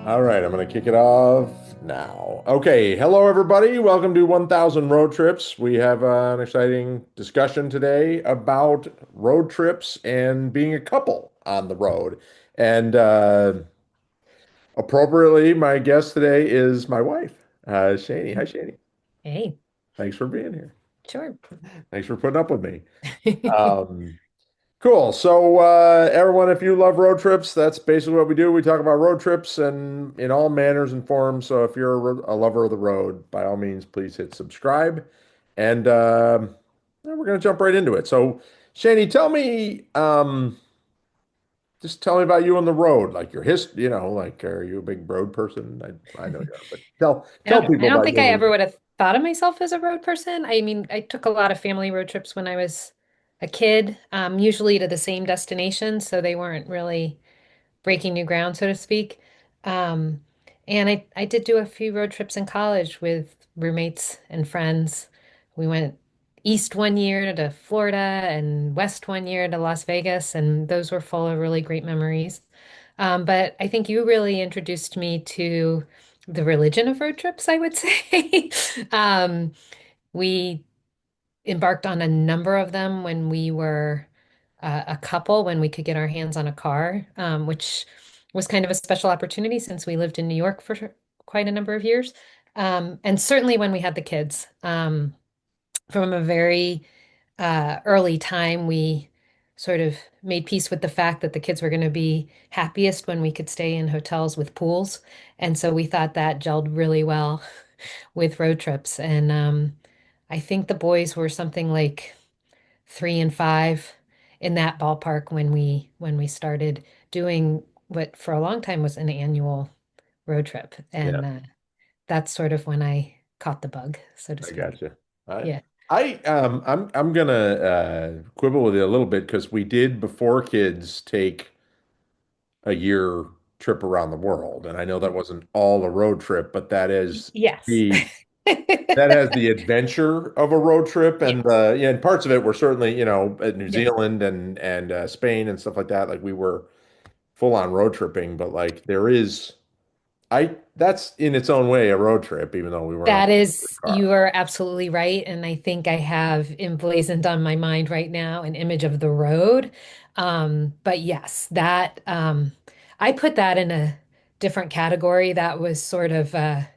All right, I'm going to kick it off now. Okay, hello everybody. Welcome to 1000 Road Trips. We have an exciting discussion today about road trips and being a couple on the road. And appropriately, my guest today is my wife, Shani. Hi, Shani. Hey, Thanks for being here. sure. Thanks for putting up with me. Um, Cool. So, everyone, if you love road trips, that's basically what we do. We talk about road trips and in all manners and forms. So, if you're a lover of the road, by all means, please hit subscribe. And we're going to jump right into it. So, Shani, just tell me about you on the road, like your history. Like, are you a big road person? I know you are, but tell I people don't about think you on I the ever road. would have thought of myself as a road person. I mean, I took a lot of family road trips when I was a kid, usually to the same destination, so they weren't really breaking new ground, so to speak. Um, and I did do a few road trips in college with roommates and friends. We went east one year to Florida and west one year to Las Vegas, and those were full of really great memories. But I think you really introduced me to the religion of road trips, I would say. We embarked on a number of them when we were a couple, when we could get our hands on a car, which was kind of a special opportunity since we lived in New York for quite a number of years. And certainly when we had the kids. From a very early time, we sort of made peace with the fact that the kids were going to be happiest when we could stay in hotels with pools. And so we thought that gelled really well with road trips. And I think the boys were something like 3 and 5 in that ballpark when we started doing what for a long time was an annual road trip. Yeah, And that's sort of when I caught the bug, so to I speak. got you. I, Yeah. I'm gonna quibble with you a little bit because we did before kids take a year trip around the world. And I know that wasn't all a road trip, but Yes. the that has the adventure of a road trip. Yeah. And yeah, and parts of it were certainly, at New Yeah. Zealand and Spain and stuff like that. Like we were full on road tripping, but like there is I that's in its own way a road trip, even though we weren't all That in the is, car. you are absolutely right. And I think I have emblazoned on my mind right now an image of the road. But yes, that I put that in a different category. That was sort of a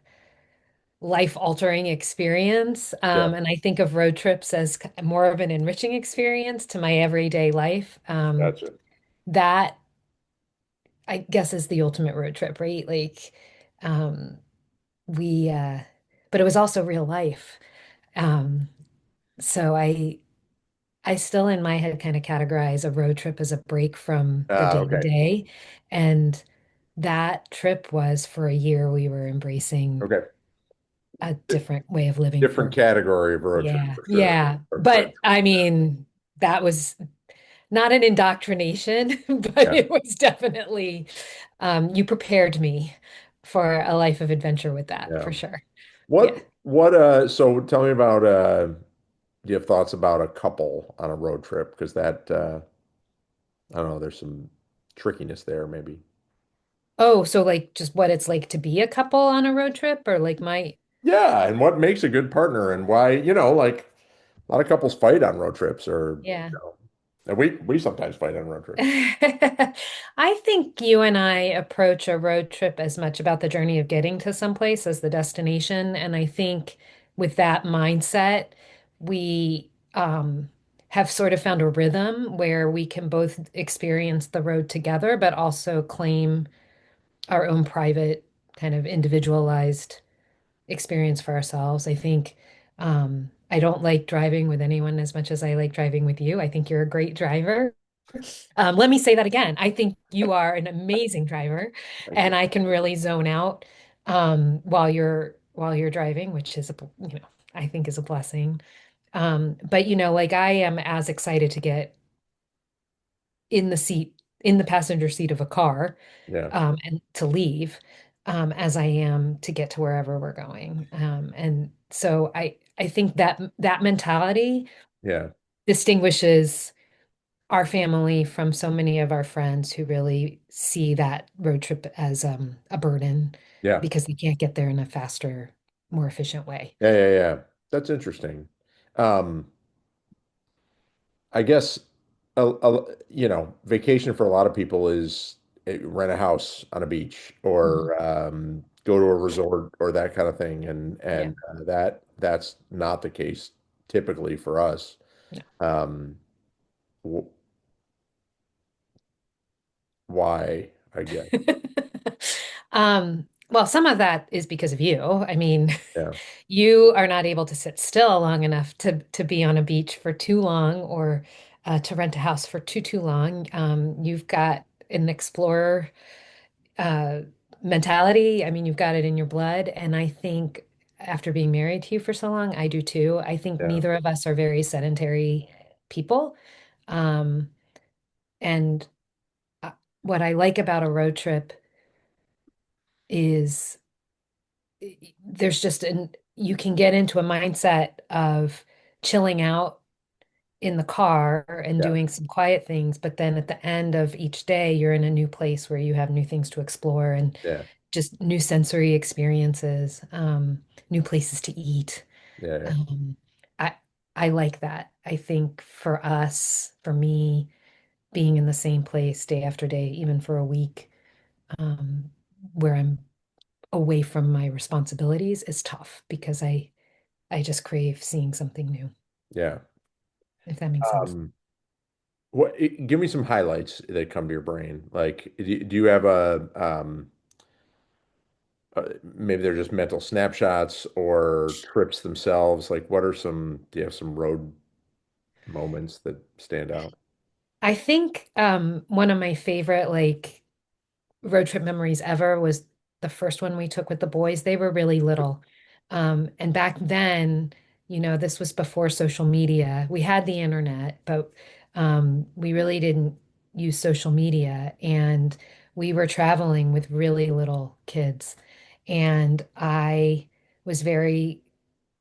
life-altering experience. Yeah, And I think of road trips as more of an enriching experience to my everyday life. gotcha. That I guess is the ultimate road trip, right? Like um, we but it was also real life. Um, so I still in my head kind of categorize a road trip as a break from the day to Okay. day. And that trip was for a year we were embracing Okay. a different way of living Different for category of road trip yeah, for sure. yeah. Or But friendship. I mean, that was not an indoctrination, but Yeah. it was definitely you prepared me for a life of adventure with that Yeah. for sure. Yeah. So tell me about do you have thoughts about a couple on a road trip? Because that I don't know, there's some trickiness there maybe. Oh, so like just what it's like to be a couple on a road trip or like my Yeah, and what makes a good partner and why, like a lot of couples fight on road trips or yeah. and we sometimes fight on road trips. I think you and I approach a road trip as much about the journey of getting to someplace as the destination. And I think with that mindset, we have sort of found a rhythm where we can both experience the road together, but also claim our own private, kind of individualized experience for ourselves. I think I don't like driving with anyone as much as I like driving with you. I think you're a great driver. Let me say that again. I think you are an amazing driver, Thank you. and I can really zone out while you're driving, which is I think is a blessing. But like I am as excited to get in the seat, in the passenger seat of a car, Yeah. and to leave, as I am to get to wherever we're going. And so I think that mentality Yeah. distinguishes our family from so many of our friends who really see that road trip as a burden Yeah. because they can't get there in a faster, more efficient way. Yeah, yeah, yeah. That's interesting. Um, I guess vacation for a lot of people is rent a house on a beach Mhm. or go to a resort or that kind of thing, and Yeah. that's not the case typically for us. No. Um, w why, I guess. Well, some of that is because of you. I mean, Yeah, you are not able to sit still long enough to be on a beach for too long or to rent a house for too long. You've got an explorer uh, mentality. I mean, you've got it in your blood, and I think after being married to you for so long, I do too. I think yeah, neither of us are very sedentary people. Um, and uh, what I like about a road trip is there's just you can get into a mindset of chilling out in the car and yeah, doing some quiet things, but then at the end of each day, you're in a new place where you have new things to explore and yeah, just new sensory experiences, new places to eat. yeah, yeah, Um, I I like that. I think for us, for me, being in the same place day after day, even for a week, where I'm away from my responsibilities is tough because I just crave seeing something new, yeah. if that makes sense. Um, give me some highlights that come to your brain. Like, do you have maybe they're just mental snapshots or trips themselves? Like, do you have some road moments that stand out? I think one of my favorite like road trip memories ever was the first one we took with the boys. They were really little. And back then, this was before social media. We had the internet, but we really didn't use social media. And we were traveling with really little kids. And I was very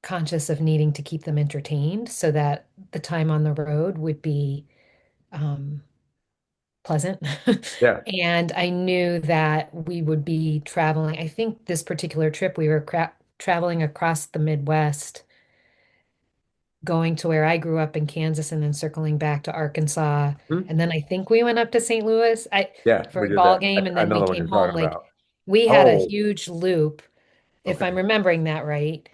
conscious of needing to keep them entertained so that the time on the road would be um, pleasant. Yeah. And I knew that we would be traveling. I think this particular trip, we were traveling across the Midwest, going to where I grew up in Kansas and then circling back to Arkansas. Hmm? And then I think we went up to St. Louis Yeah, for we a did ball that. game and I then know we the one came you're home. talking Like about. we had a Oh, huge loop, if I'm okay. remembering that right.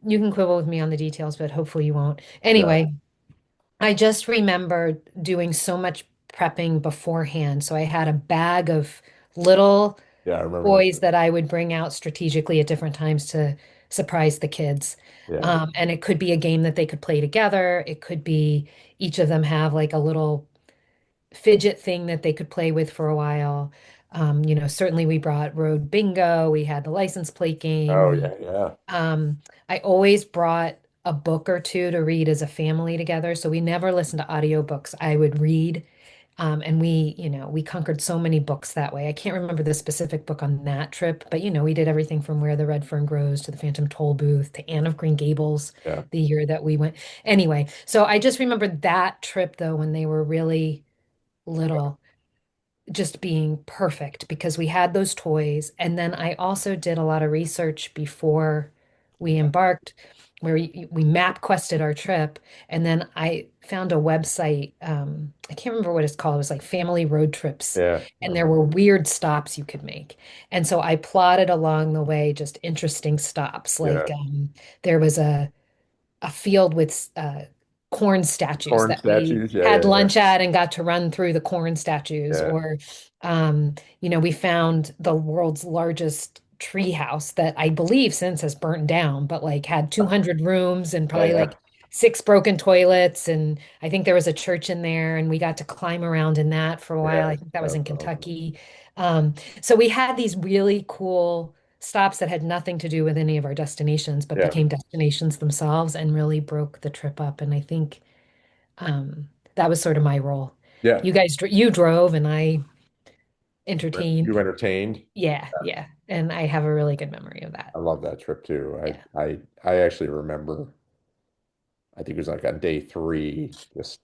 You can quibble with me on the details, but hopefully you won't. Yeah. Anyway, I just remember doing so much prepping beforehand. So I had a bag of little Yeah, I remember toys that. that I would bring out strategically at different times to surprise the kids. Yeah. And it could be a game that they could play together. It could be each of them have like a little fidget thing that they could play with for a while. Certainly we brought road bingo. We had the license plate game. Oh, yeah, yeah. I always brought a book or two to read as a family together. So we never listened to audiobooks. I would read. And we conquered so many books that way. I can't remember the specific book on that trip, but we did everything from Where the Red Fern Grows to the Phantom Toll Booth to Anne of Green Gables Yeah. the year that we went. Anyway, so I just remember that trip though when they were really little just being perfect because we had those toys. And then I also did a lot of research before we embarked, where we map quested our trip. And then I found a website. I can't remember what it's called. It was like Family Road Trips. Yeah. And there were weird stops you could make. And so I plotted along the way just interesting stops. Like Yeah. there was a field with corn statues Corn that we statues. Yeah, had yeah, yeah. lunch at and got to run through the corn statues. Yeah. Or, we found the world's largest tree house that I believe since has burnt down, but like had 200 rooms and Yeah, probably yeah. like six broken toilets. And I think there was a church in there, and we got to climb around in that for a while. Yeah. I think that was That's in awesome. Kentucky. So we had these really cool stops that had nothing to do with any of our destinations, but Yeah. became destinations themselves and really broke the trip up. And I think that was sort of my role. Yeah. You drove and I entertained. You entertained. Yeah, yeah. And I have a really good memory of that. I love that trip too. Yeah. I actually remember, I think it was like on day three, just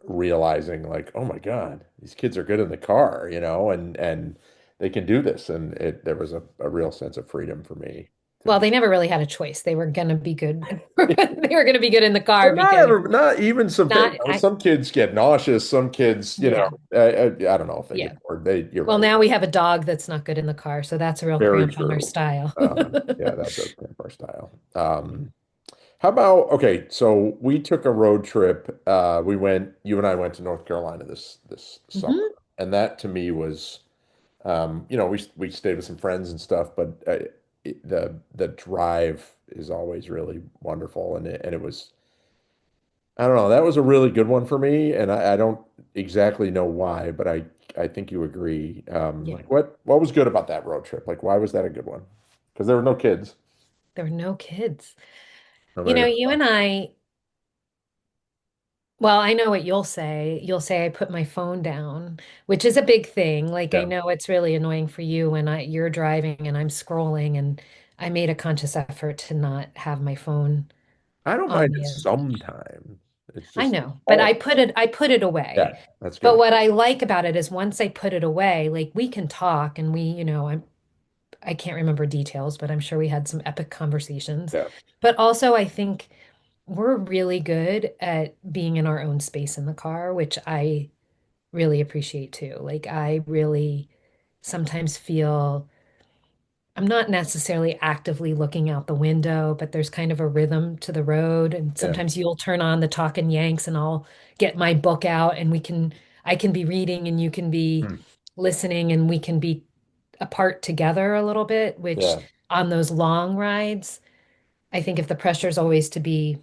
realizing like, oh my God, these kids are good in the car, and they can do this. And there was a real sense of freedom for me to Well, be. they never really had a choice. They were gonna be good. They were gonna be good in the car But because not even not I some kids get nauseous. Some kids, yeah, I don't know if they yeah. get bored. You're Well, right. now we have a dog that's not good in the car, so that's a real Very cramp on our true. style. Yeah, that does cramp our style. How about, okay, so we took a road trip. You and I went to North Carolina this summer. Mhm. And that to me was, we stayed with some friends and stuff, but the drive is always really wonderful. And it was, I don't know, that was a really good one for me. And I don't exactly know why, but I think you agree. Yeah, Like what was good about that road trip? Like, why was that a good one? Because there were no kids. there were no kids. Nobody got You and I, well, I know what you'll say. You'll say I put my phone down, which is a big thing. Like I Yeah. know it's really annoying for you when you're driving and I'm scrolling, and I made a conscious effort to not have my phone I don't on mind it me. sometimes. It's I just, know, but oh, I put it away. yeah, that's But good. what I like about it is once I put it away, like we can talk and I can't remember details, but I'm sure we had some epic conversations. Yeah, But also I think we're really good at being in our own space in the car, which I really appreciate too. Like I really sometimes feel I'm not necessarily actively looking out the window, but there's kind of a rhythm to the road. And yeah, sometimes you'll turn on the Talkin' Yanks and I'll get my book out and I can be reading and you can be hmm, listening and we can be apart together a little bit, which yeah, on those long rides, I think if the pressure is always to be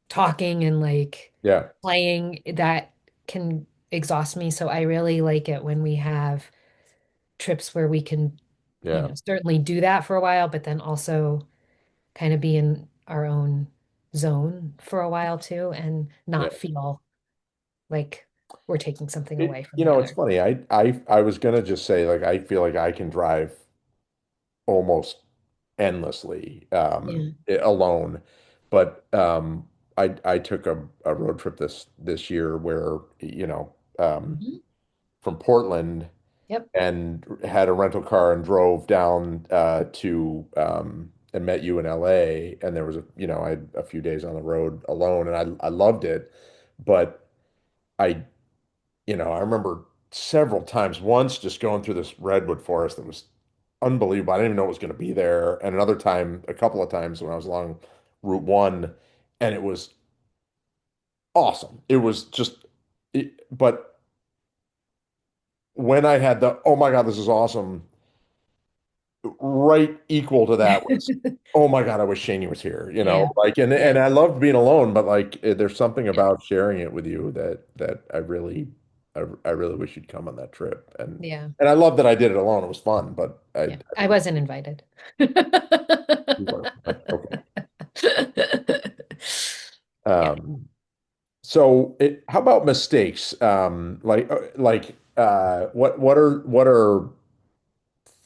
talking and like yeah, playing, that can exhaust me. So I really like it when we have trips where we can, yeah, certainly do that for a while, but then also kind of be in our own zone for a while too and yeah. not feel like we're taking something away from the It's other. funny. I was gonna just say like I feel like I can drive almost endlessly Yeah. alone, but I took a road trip this year where Mhm. from Portland Yep. and had a rental car and drove down to and met you in LA. And there was I had a few days on the road alone, and I loved it. But I I remember several times, once just going through this redwood forest that was unbelievable. I didn't even know it was going to be there. And another time, a couple of times when I was along Route 1, and it was awesome. It was just, but when I had the, oh my God, this is awesome, right equal to that was, oh my God, I wish Shani was here, Yeah. like, and Yeah. I loved being alone, but like, there's something about sharing it with you that I really wish you'd come on that trip. Yeah. And I love that I did it alone. It was fun, but Yeah. I wasn't invited. you were, but okay. Yeah. Um, so how about mistakes? What are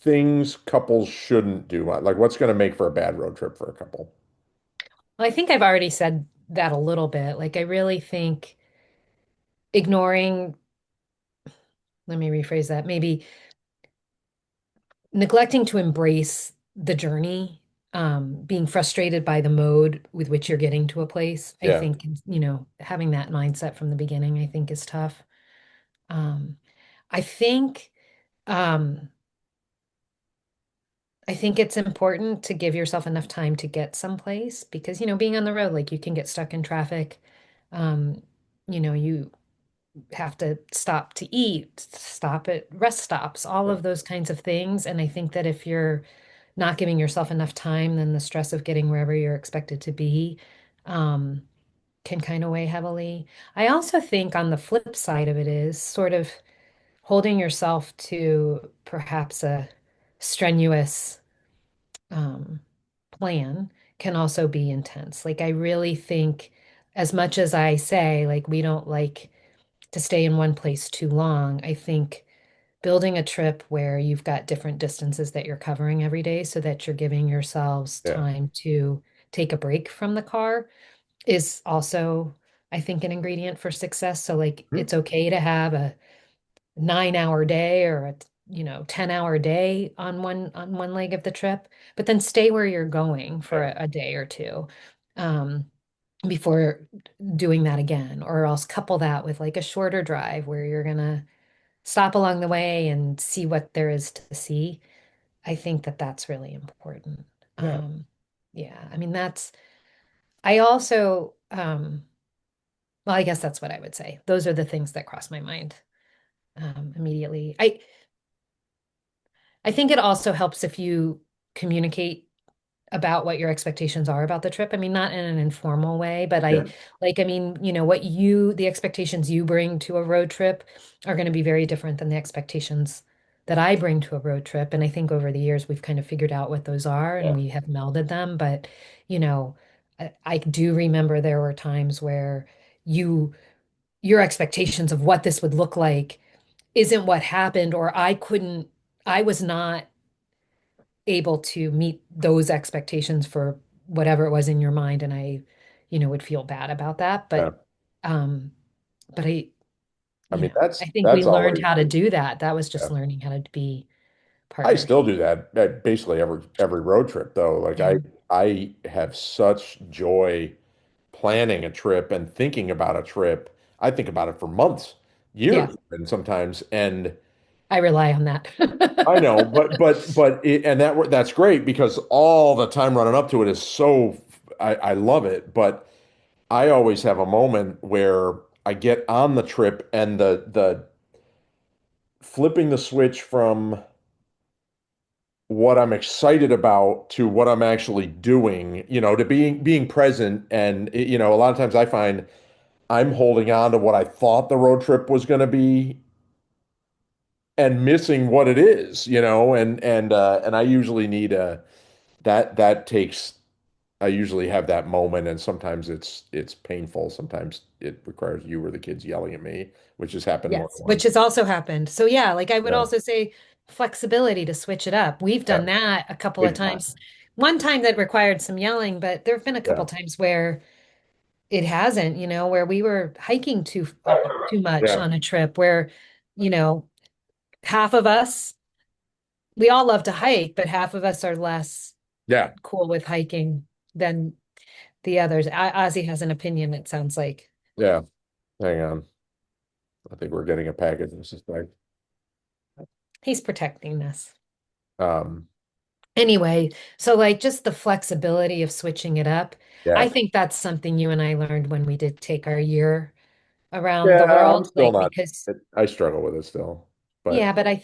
things couples shouldn't do? Like what's going to make for a bad road trip for a couple? Well, I think I've already said that a little bit. Like I really think ignoring, let me rephrase that, maybe neglecting to embrace the journey, being frustrated by the mode with which you're getting to a place. I Yeah, think, having that mindset from the beginning, I think is tough. Um, I think, um, I think it's important to give yourself enough time to get someplace because, being on the road, like you can get stuck in traffic. You have to stop to eat, stop at rest stops, all yeah, of those kinds of things. And I think that if you're not giving yourself enough time, then the stress of getting wherever you're expected to be um, can kind of weigh heavily. I also think on the flip side of it is sort of holding yourself to perhaps a strenuous um, plan can also be intense. Like, I really think, as much as I say, like, we don't like to stay in one place too long, I think building a trip where you've got different distances that you're covering every day so that you're giving yourselves yeah, time to take a break from the car is also I think, an ingredient for success. So like Hmm. it's okay to have a 9 hour day or a 10-hour day on one leg of the trip, but then stay where you're going for Yeah. a day or two um, before doing that again, or else couple that with like a shorter drive where you're gonna stop along the way and see what there is to see. I think that that's really important. Yeah. Um, yeah, I mean I also well, I guess that's what I would say. Those are the things that cross my mind immediately. I think it also helps if you communicate about what your expectations are about the trip. I mean, not in an informal way, but Yeah. I mean, the expectations you bring to a road trip are going to be very different than the expectations that I bring to a road trip. And I think over the years, we've kind of figured out what those are and Yeah. we have melded them. But, you know, I do remember there were times where you, your expectations of what this would look like isn't what happened, or I was not able to meet those expectations for whatever it was in your mind, and I, would feel bad about that. Yeah. Um, but I mean, I think we that's learned always, how to do that. That was yeah. just learning how to be I partners. still do that at basically every road trip though. Like Yeah. I have such joy planning a trip and thinking about a trip. I think about it for months, Yeah. years, and sometimes. And I rely on I know, that. and that's great because all the time running up to it is so I love it. But I always have a moment where I get on the trip and the flipping the switch from what I'm excited about to what I'm actually doing, to being present. And a lot of times I find I'm holding on to what I thought the road trip was going to be and missing what it is, and I usually need a that takes I usually have that moment, and sometimes it's painful. Sometimes it requires you or the kids yelling at me, which has happened more Yes, than which once. has also happened. So yeah, like I would Yeah, also say flexibility to switch it up. We've yeah, done that a couple of big time. times. One time that required some yelling, but there have been a couple Yeah, times where it hasn't, where we were hiking too much yeah, on a trip where, you know, half of us, we all love to hike, but half of us are less yeah, cool with hiking than the others. Ozzy has an opinion, it sounds like. yeah. Hang on, I think we're getting a package. This is like, He's protecting us. um, Anyway, so like just the flexibility of switching it up. I yeah, think that's something you and I learned when we did take our year around the yeah. I'm world, still like not. because I struggle with it still, yeah, but but I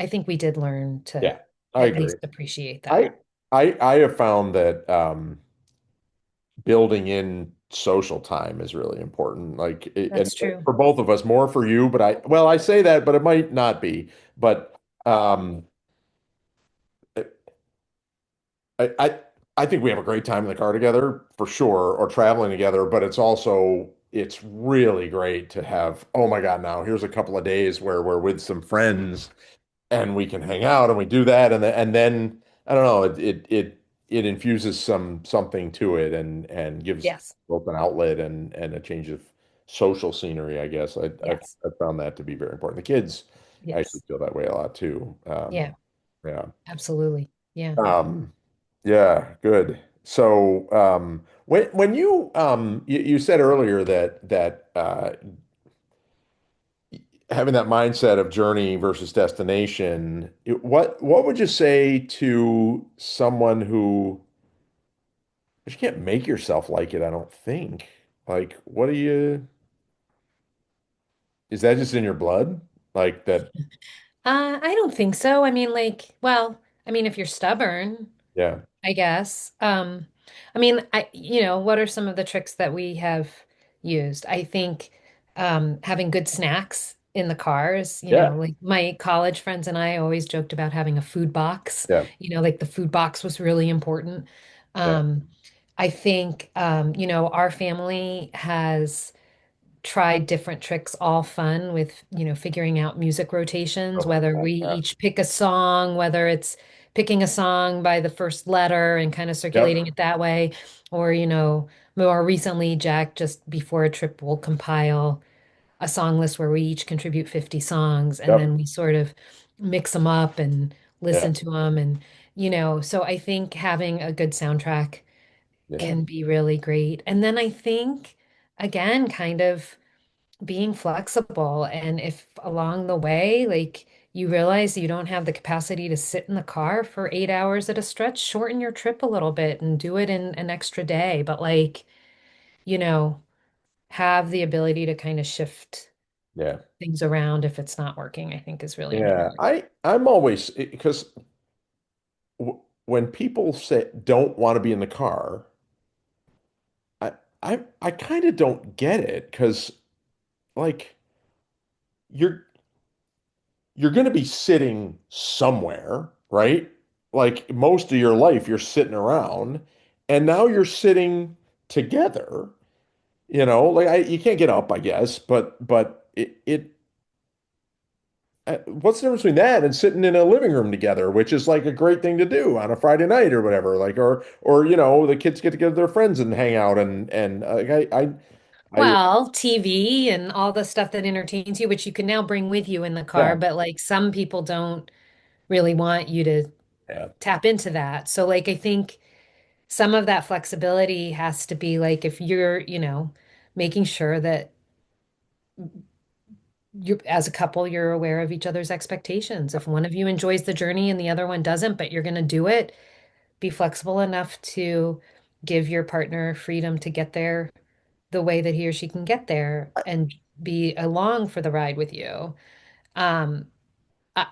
think we did learn to yeah, I at agree. least appreciate that. I I have found that building in social time is really important. Like, and That's true. for both of us, more for you, but I say that, but it might not be. But um, I, I, I think we have a great time in the car together for sure, or traveling together. But it's really great to have, oh my God, now here's a couple of days where we're with some friends and we can hang out and we do that and then I don't know it infuses something to it and gives Yes. both an outlet and a change of social scenery, I guess. Yes. I found that to be very important. The kids actually Yes. feel that way a lot too. Yeah, Yeah. absolutely. Yeah. Um, yeah, good. So when you said earlier that having that mindset of journey versus destination, what would you say to someone who you can't make yourself like it, I don't think. Like, what do you, is that just in your blood? Like that, I don't think so. I mean, like, well, I mean, if you're stubborn, yeah, I guess. I mean, what are some of the tricks that we have used? I think having good snacks in the cars, yeah, like my college friends and I always joked about having a food box. yeah, Like the food box was really important. yeah, I think our family has tried different tricks, all fun with, figuring out music rotations, Oh my whether God. we Yeah. each pick a song, whether it's picking a song by the first letter and kind of circulating Yep. it that way, or, more recently, Jack just before a trip will compile a song list where we each contribute 50 songs and then Yep. we sort of mix them up and Yeah. listen to them and so I think having a good soundtrack Yeah. can be really great. And then I think again kind of being flexible and if along the way like you realize you don't have the capacity to sit in the car for 8 hours at a stretch, shorten your trip a little bit and do it in an extra day, but like you know have the ability to kind of shift Yeah. things around if it's not working, I think is really Yeah. important. I'm always because when people say don't want to be in the car, I I kind of don't get it because like you're you're going to be sitting somewhere, right? Like most of your life you're sitting around and now you're sitting together, like you can't get up, I guess, but what's the difference between that and sitting in a living room together, which is like a great thing to do on a Friday night or whatever, like or the kids get together with their friends and hang out and I Well, TV and all the stuff that entertains you, which you can now bring with you in the car, yeah, but like some people don't really want you to yeah. tap into that. So like I think some of that flexibility has to be like if you're, making sure that you as a couple you're aware of each other's expectations. If one of you enjoys the journey and the other one doesn't, but you're going to do it, be flexible enough to give your partner freedom to get there the way that he or she can get there and be along for the ride with you. Um, I,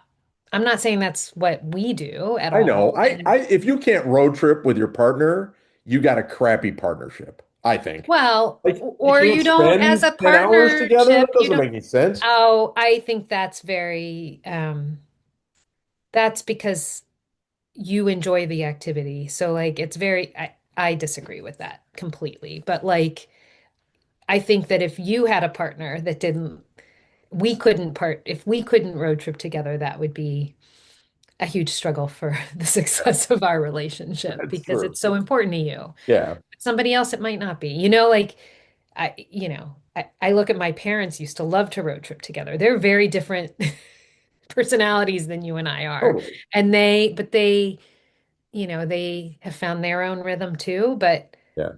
I'm not saying that's what we do at I know. all. And If you can't road trip with your partner, you got a crappy partnership, I think. well, Like you or can't you don't as spend a 10 hours together. partnership, That doesn't make any sense. oh, I think that's because you enjoy the activity. So like it's I disagree with that completely. But like I think that if you had a partner that didn't if we couldn't road trip together, that would be a huge struggle for the Yeah, success of our relationship that's because true. it's so important to you. Yeah, Somebody else, it might not be. Like I look at my parents used to love to road trip together. They're very different personalities than you and I are. totally. And but they have found their own rhythm too. But, Yeah,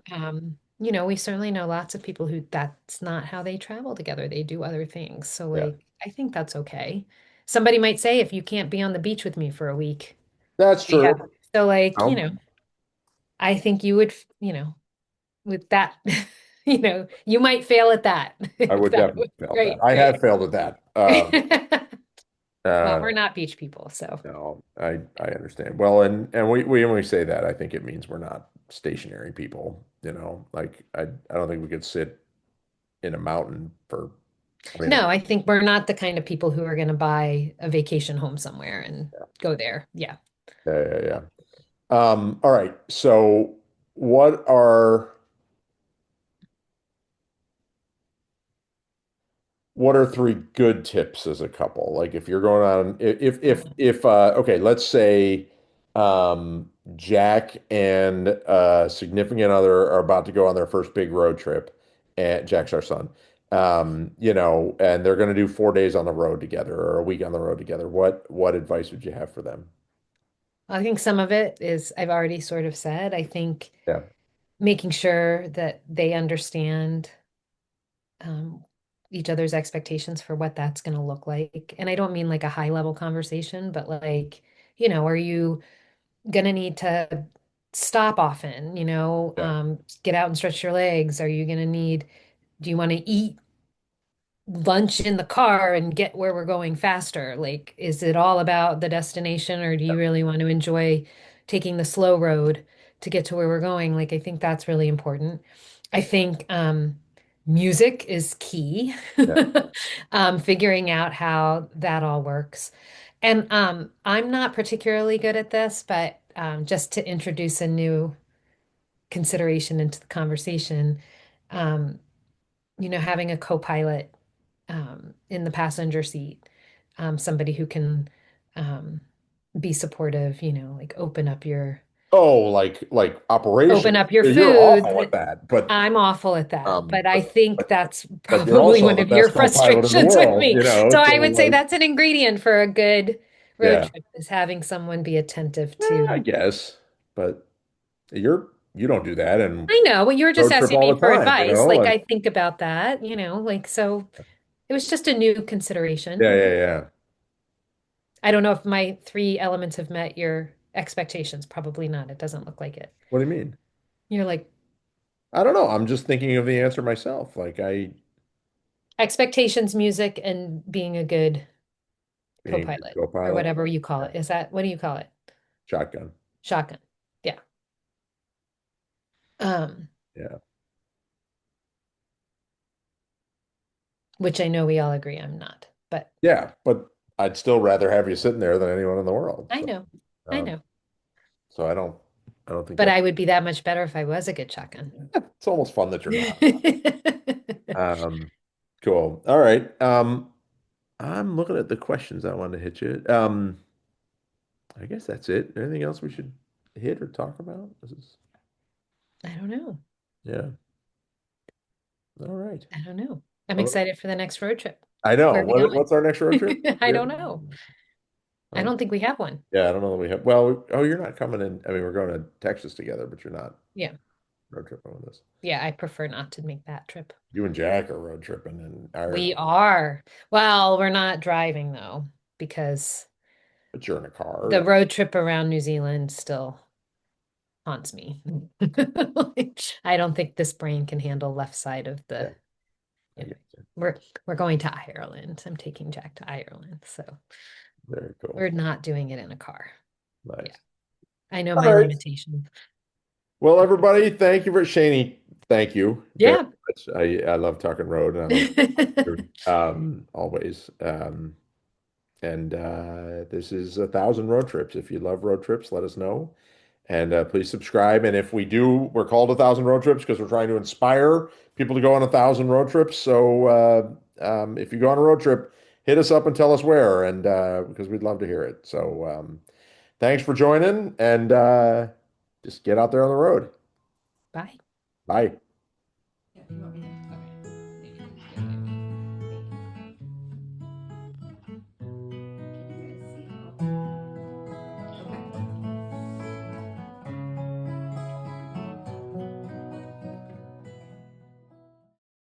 we certainly know lots of people who that's not how they travel together. They do other things. So, yeah. like, I think that's okay. Somebody might say, if you can't be on the beach with me for a week, That's yeah. true. So, like, No, I think you would, with that, you might fail at that I if would that definitely was fail at that. great, I right? have failed at that. Well, Uh, we're not beach people, so. no, I understand. Well, and we when we say that, I think it means we're not stationary people. Like I don't think we could sit in a mountain for. I mean, No, I think we're not the kind of people who are going to buy a vacation home somewhere and go there. Yeah. yeah, yeah, yeah. All right. So, what are what are three good tips as a couple? Like if you're going on, if okay, let's say Jack and significant other are about to go on their first big road trip, and Jack's our son. And they're going to do 4 days on the road together or a week on the road together. What advice would you have for them? I think some of it is I've already sort of said. I think Yeah, making sure that they understand um, each other's expectations for what that's going to look like. And I don't mean like a high level conversation, but like, are you going to need to stop often, yeah, get out and stretch your legs? Are you going to do you want to eat lunch in the car and get where we're going faster? Like, is it all about the destination, or do you really want to enjoy taking the slow road to get to where we're going? Like, I think that's really important. I think music is key. yeah, Figuring out how that all works. And I'm not particularly good at this, but just to introduce a new consideration into the conversation, um, having a co-pilot in the passenger seat, somebody who can um, be supportive, like Oh, like open operations. up your You're food. awful at that, but I'm awful at that, um, but I but think but that's but you're probably also one the of your best co-pilot in the frustrations with world, me. you know. So So I would say like, that's an ingredient for a good road yeah, trip is having someone be attentive I to. guess. But you don't do that and I know, well, you were just road trip asking all me the for time, you advice. know. Like And I think about that, like so it was just a new yeah, consideration. yeah, yeah. I don't know if my three elements have met your expectations. Probably not. It doesn't look like it. What do you mean? You're like I don't know. I'm just thinking of the answer myself. expectations, music, and being a good Being a good co-pilot or co-pilot, whatever you call yeah, it. Is that what do you call it? shotgun. Shotgun. Yeah. Um, Yeah, which I know we all agree I'm not, but yeah. But I'd still rather have you sitting there than anyone in the world. I So, know. I um, know. so I don't think But that's. I would be that much better if I was a good shotgun. It's almost fun that you're not. Um, cool. All right. I'm looking at the questions I want to hit you. I guess that's it. Anything else we should hit or talk about? I don't know. Yeah. All right. I don't know. I'm All right. excited for the next road trip. I know. Where are we going? What's our next road trip? I Yeah. don't know. I Um, don't think we have one. yeah, I don't know that we have. Well, oh, you're not coming in. I mean, we're going to Texas together, but you're not Yeah. road tripping with us. Yeah, I prefer not to make that trip. You and Jack are road tripping in We Ireland, are. Well, we're not driving though, because but you're in a car. the road trip around New Zealand still haunts me. I don't think this brain can handle left side of Yeah, the, I you know, get you. we're going to Ireland. I'm taking Jack to Ireland, so Very cool. we're not doing it in a car. Yeah, Nice. I know All my right. limitations. Well, everybody, thank you for Shaney. Thank you very Yeah. much. I love talking road and I love always. And this is 1,000 road trips. If you love road trips, let us know. And please subscribe. And if we do, we're called 1,000 road trips because we're trying to inspire people to go on 1,000 road trips. So if you go on a road trip, hit us up and tell us where, and because we'd love to hear it. So thanks for joining, and just get out there on the road. Bye. Bye.